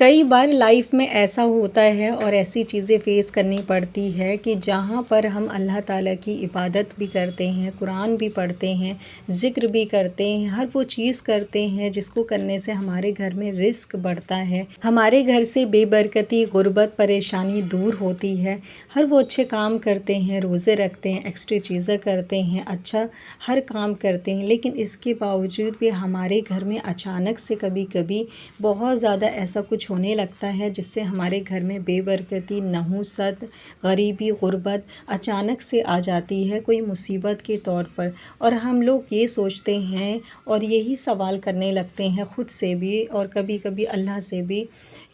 کئی بار لائف میں ایسا ہوتا ہے اور ایسی چیزیں فیس کرنی پڑتی ہے کہ جہاں پر ہم اللہ تعالیٰ کی عبادت بھی کرتے ہیں، قرآن بھی پڑھتے ہیں، ذکر بھی کرتے ہیں، ہر وہ چیز کرتے ہیں جس کو کرنے سے ہمارے گھر میں رزق بڑھتا ہے، ہمارے گھر سے بے برکتی، غربت، پریشانی دور ہوتی ہے، ہر وہ اچھے کام کرتے ہیں، روزے رکھتے ہیں، ایکسٹرا چیزیں کرتے ہیں، اچھا ہر کام کرتے ہیں، لیکن اس کے باوجود بھی ہمارے گھر میں اچانک سے کبھی کبھی بہت زیادہ ایسا کچھ ہونے لگتا ہے جس سے ہمارے گھر میں بے برکتی، نحوست، غریبی، غربت اچانک سے آ جاتی ہے کوئی مصیبت کے طور پر، اور ہم لوگ یہ سوچتے ہیں اور یہی سوال کرنے لگتے ہیں خود سے بھی اور کبھی کبھی اللہ سے بھی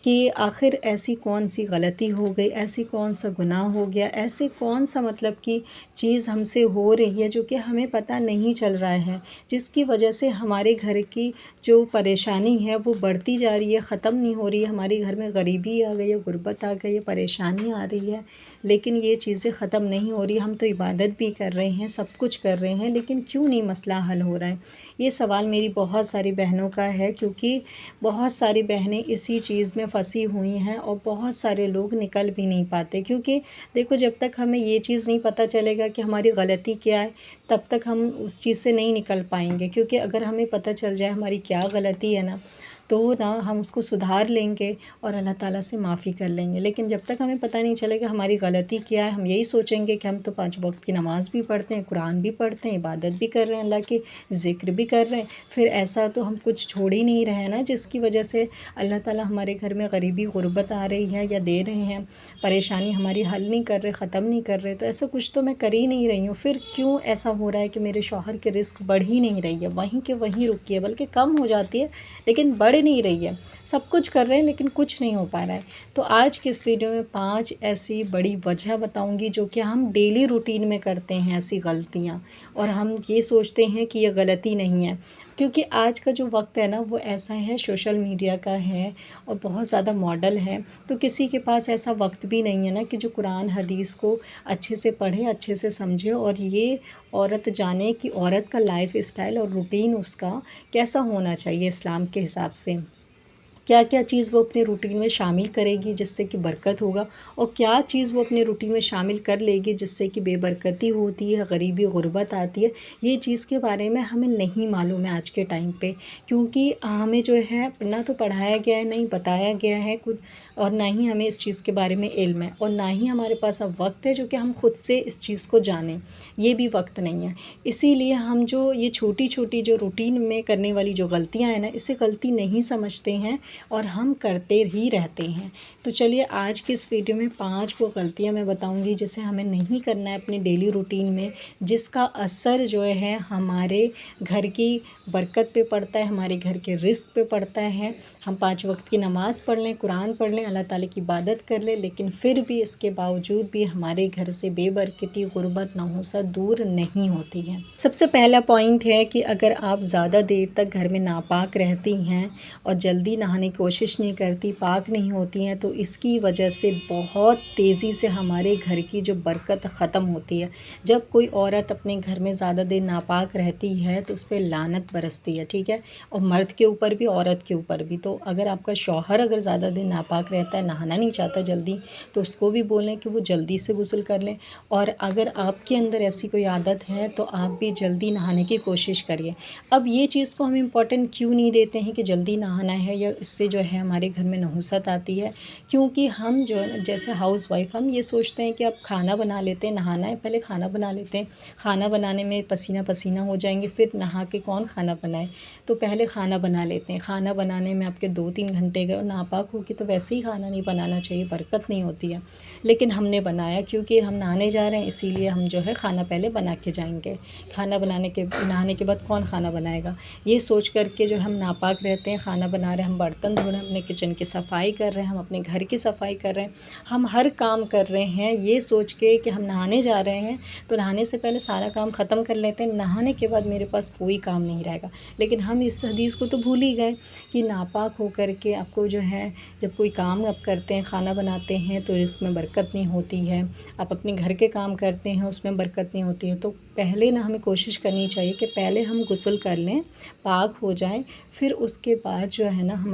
کہ آخر ایسی کون سی غلطی ہو گئی، ایسی کون سا گناہ ہو گیا، ایسے کون سا مطلب کہ چیز ہم سے ہو رہی ہے جو کہ ہمیں پتہ نہیں چل رہا ہے، جس کی وجہ سے ہمارے گھر کی جو پریشانی ہے وہ بڑھتی جا رہی ہے، ختم نہیں ہو رہی ہے، ہمارے گھر میں غریبی آ گئی ہے، غربت آ گئی ہے، پریشانی آ رہی ہے، لیکن یہ چیزیں ختم نہیں ہو رہی۔ ہم تو عبادت بھی کر رہے ہیں، سب کچھ کر رہے ہیں، لیکن کیوں نہیں مسئلہ حل ہو رہا ہے؟ یہ سوال میری بہت ساری بہنوں کا ہے، کیونکہ بہت ساری بہنیں اسی چیز میں پھنسی ہوئی ہیں اور بہت سارے لوگ نکل بھی نہیں پاتے، کیونکہ دیکھو جب تک ہمیں یہ چیز نہیں پتہ چلے گا کہ ہماری غلطی کیا ہے تب تک ہم اس چیز سے نہیں نکل پائیں گے، کیونکہ اگر ہمیں پتہ چل جائے ہماری کیا غلطی ہے نا تو ہم اس کو سدھار لیں گے اور اللہ تعالیٰ سے معافی کر لیں گے، لیکن جب تک ہمیں پتہ نہیں چلے گا ہماری غلطی کیا ہے، ہم یہی سوچیں گے کہ ہم تو 5 وقت کی نماز بھی پڑھتے ہیں، قرآن بھی پڑھتے ہیں، عبادت بھی کر رہے ہیں، اللہ کی ذکر بھی کر رہے ہیں، پھر ایسا تو ہم کچھ چھوڑ ہی نہیں رہے ہیں نا جس کی وجہ سے اللہ تعالیٰ ہمارے گھر میں غریبی، غربت آ رہی ہے یا دے رہے ہیں، پریشانی ہماری حل نہیں کر رہے، ختم نہیں کر رہے، تو ایسا کچھ تو میں کر ہی نہیں رہی ہوں، پھر کیوں ایسا ہو رہا ہے کہ میرے شوہر کے رزق بڑھ ہی نہیں رہی ہے، وہیں کہ وہیں رکی ہے، بلکہ کم ہو جاتی ہے لیکن بڑھ نہیں رہی ہے، سب کچھ کر رہے ہیں لیکن کچھ نہیں ہو پا رہا ہے۔ تو آج کی اس ویڈیو میں 5 ایسی بڑی وجہ بتاؤں گی جو کہ ہم ڈیلی روٹین میں کرتے ہیں ایسی غلطیاں، اور ہم یہ سوچتے ہیں کہ یہ غلطی نہیں ہے، کیونکہ آج کا جو وقت ہے نا وہ ایسا ہے، سوشل میڈیا کا ہے اور بہت زیادہ ماڈل ہے، تو کسی کے پاس ایسا وقت بھی نہیں ہے نا کہ جو قرآن حدیث کو اچھے سے پڑھے، اچھے سے سمجھے اور یہ عورت جانے کہ عورت کا لائف اسٹائل اور روٹین اس کا کیسا ہونا چاہیے اسلام کے حساب سے، کیا کیا چیز وہ اپنے روٹین میں شامل کرے گی جس سے کہ برکت ہوگا، اور کیا چیز وہ اپنے روٹین میں شامل کر لے گی جس سے کہ بے برکتی ہوتی ہے، غریبی، غربت آتی ہے۔ یہ چیز کے بارے میں ہمیں نہیں معلوم ہے آج کے ٹائم پہ، کیونکہ ہمیں جو ہے نہ تو پڑھایا گیا ہے، نہیں بتایا گیا ہے کچھ، اور نہ ہی ہمیں اس چیز کے بارے میں علم ہے، اور نہ ہی ہمارے پاس اب وقت ہے جو کہ ہم خود سے اس چیز کو جانیں، یہ بھی وقت نہیں ہے۔ اسی لیے ہم جو یہ چھوٹی چھوٹی جو روٹین میں کرنے والی جو غلطیاں ہیں نا، اسے غلطی نہیں سمجھتے ہیں اور ہم کرتے ہی رہتے ہیں۔ تو چلیے آج کی اس ویڈیو میں 5 وہ غلطیاں میں بتاؤں گی جسے ہمیں نہیں کرنا ہے اپنے ڈیلی روٹین میں، جس کا اثر جو ہے ہمارے گھر کی برکت پہ پڑتا ہے، ہمارے گھر کے رزق پہ پڑتا ہے۔ ہم 5 وقت کی نماز پڑھ لیں، قرآن پڑھ لیں، اللہ تعالیٰ کی عبادت کر لیں، لیکن پھر بھی اس کے باوجود بھی ہمارے گھر سے بے برکتی، غربت، نحوست دور نہیں ہوتی ہے۔ سب سے پہلا پوائنٹ ہے کہ اگر آپ زیادہ دیر تک گھر میں ناپاک رہتی ہیں اور جلدی نہانے کی کوشش نہیں کرتی، پاک نہیں ہوتی ہیں، تو اس کی وجہ سے بہت تیزی سے ہمارے گھر کی جو برکت ختم ہوتی ہے۔ جب کوئی عورت اپنے گھر میں زیادہ دیر ناپاک رہتی ہے تو اس پہ لعنت برستی ہے، ٹھیک ہے، اور مرد کے اوپر بھی، عورت کے اوپر بھی۔ تو اگر آپ کا شوہر اگر زیادہ دیر ناپاک رہتا ہے، نہانا نہیں چاہتا جلدی، تو اس کو بھی بولیں کہ وہ جلدی سے غسل کر لیں، اور اگر آپ کے اندر ایسی کوئی عادت ہے تو آپ بھی جلدی نہانے کی کوشش کریے۔ اب یہ چیز کو ہم امپورٹنٹ کیوں نہیں دیتے ہیں کہ جلدی نہانا ہے یا اس سے جو ہے ہمارے گھر میں نحوست آتی ہے؟ کیونکہ ہم جو ہے جیسے ہاؤس وائف ہم یہ سوچتے ہیں کہ اب کھانا بنا لیتے ہیں، نہانا ہے پہلے کھانا بنا لیتے ہیں، کھانا بنانے میں پسینہ پسینہ ہو جائیں گے، پھر نہا کے کون کھانا بنائے، تو پہلے کھانا بنا لیتے ہیں۔ کھانا بنانے میں آپ کے 2-3 گھنٹے گئے اور ناپاک ہو کے تو ویسے ہی کھانا نہیں بنانا چاہیے، برکت نہیں ہوتی ہے، لیکن ہم نے بنایا کیونکہ ہم نہانے جا رہے ہیں، اسی لیے ہم جو ہے کھانا پہلے بنا کے جائیں گے، کھانا نہانے کے بعد کون کھانا بنائے گا، یہ سوچ کر کے جو ہم ناپاک رہتے ہیں، کھانا بنا رہے ہیں، ہم برتن دھو رہے ہیں، اپنے کچن کی صفائی کر رہے ہیں، ہم اپنے گھر کی صفائی کر رہے ہیں، ہم ہر کام کر رہے ہیں یہ سوچ کے کہ ہم نہانے جا رہے ہیں، تو نہانے سے پہلے سارا کام ختم کر لیتے ہیں، نہانے کے بعد میرے پاس کوئی کام نہیں رہے گا، لیکن ہم اس حدیث کو تو بھول ہی گئے کہ ناپاک ہو کر کے آپ کو جو ہے جب کوئی کام آپ کرتے ہیں، کھانا بناتے ہیں تو رزق میں برکت نہیں ہوتی ہے، آپ اپنے گھر کے کام کرتے ہیں اس میں برکت نہیں ہوتی ہے، تو پہلے ہمیں کوشش کرنی چاہیے کہ پہلے ہم غسل کر لیں، پاک ہو جائیں، پھر اس کے بعد جو ہے نا ہم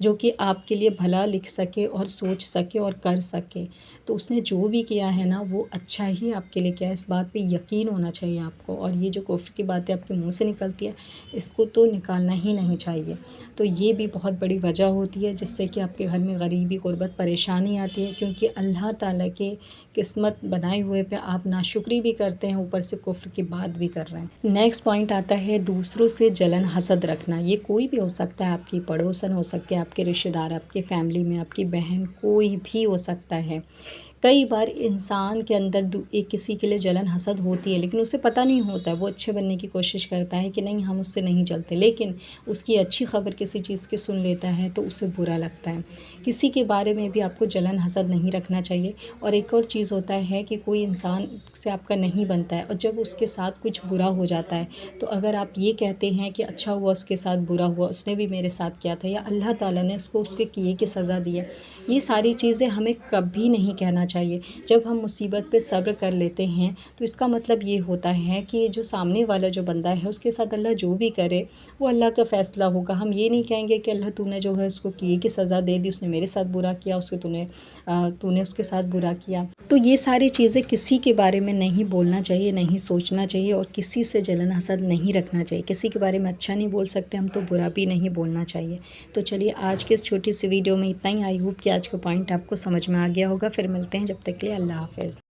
جو کہ آپ کے لیے بھلا لکھ سکے اور سوچ سکے اور کر سکے۔ تو اس نے جو بھی کیا ہے نا وہ اچھا ہی آپ کے لیے کیا ہے، اس بات پہ یقین ہونا چاہیے آپ کو۔ اور یہ جو کفر کی باتیں آپ کے منہ سے نکلتی ہے اس کو تو نکالنا ہی نہیں چاہیے۔ تو یہ بھی بہت بڑی وجہ ہوتی ہے جس سے کہ آپ کے گھر میں غریبی، غربت، پریشانی آتی ہے، کیونکہ اللہ تعالیٰ کے قسمت بنائے ہوئے پہ آپ ناشکری بھی کرتے ہیں، اوپر سے کفر کی بات بھی کر رہے ہیں۔ نیکسٹ پوائنٹ آتا ہے دوسروں سے جلن حسد رکھنا۔ یہ کوئی بھی ہو سکتا ہے، آپ کی پڑوسن ہو سکتے ہیں، آپ کے رشتہ دار، آپ کی فیملی میں آپ کی بہن، کوئی بھی ہو سکتا ہے۔ کئی بار انسان کے اندر ایک کسی کے لیے جلن حسد ہوتی ہے لیکن اسے پتہ نہیں ہوتا ہے، وہ اچھے بننے کی کوشش کرتا ہے کہ نہیں ہم اس سے نہیں چلتے، لیکن اس کی اچھی خبر کسی چیز کی سن لیتا ہے تو اسے برا لگتا ہے۔ کسی کے بارے میں بھی آپ کو جلن حسد نہیں رکھنا چاہیے۔ اور ایک اور چیز ہوتا ہے کہ کوئی انسان سے آپ کا نہیں بنتا ہے اور جب اس کے ساتھ کچھ برا ہو جاتا ہے تو اگر آپ یہ کہتے ہیں کہ اچھا ہوا اس کے ساتھ برا ہوا، اس نے بھی میرے ساتھ کیا تھا، یا اللہ تعالیٰ نے اس کو اس کے کیے کی سزا دی ہے، یہ ساری چیزیں ہمیں کبھی نہیں کہنا چاہیے۔ جب ہم مصیبت پہ صبر کر لیتے ہیں تو اس کا مطلب یہ ہوتا ہے کہ جو سامنے والا جو بندہ ہے اس کے ساتھ اللہ جو بھی کرے وہ اللہ کا فیصلہ ہوگا۔ ہم یہ نہیں کہیں گے کہ اللہ تو نے جو ہے اس کو کیے کی سزا دے دی، اس نے میرے ساتھ برا کیا، اس کے تو نے اس کے ساتھ برا کیا۔ تو یہ ساری چیزیں کسی کے بارے میں نہیں بولنا چاہیے، نہیں سوچنا چاہیے، اور کسی سے جلن حسد نہیں رکھنا چاہیے۔ کسی کے بارے میں اچھا نہیں بول سکتے ہم تو برا بھی نہیں بولنا چاہیے۔ تو چلیے آج کے اس چھوٹی سی ویڈیو میں اتنا ہی۔ آئی ہوپ کہ آج کا پوائنٹ آپ کو سمجھ میں آ گیا ہوگا۔ پھر ملتے ہیں، جب تک کے لیے اللہ حافظ۔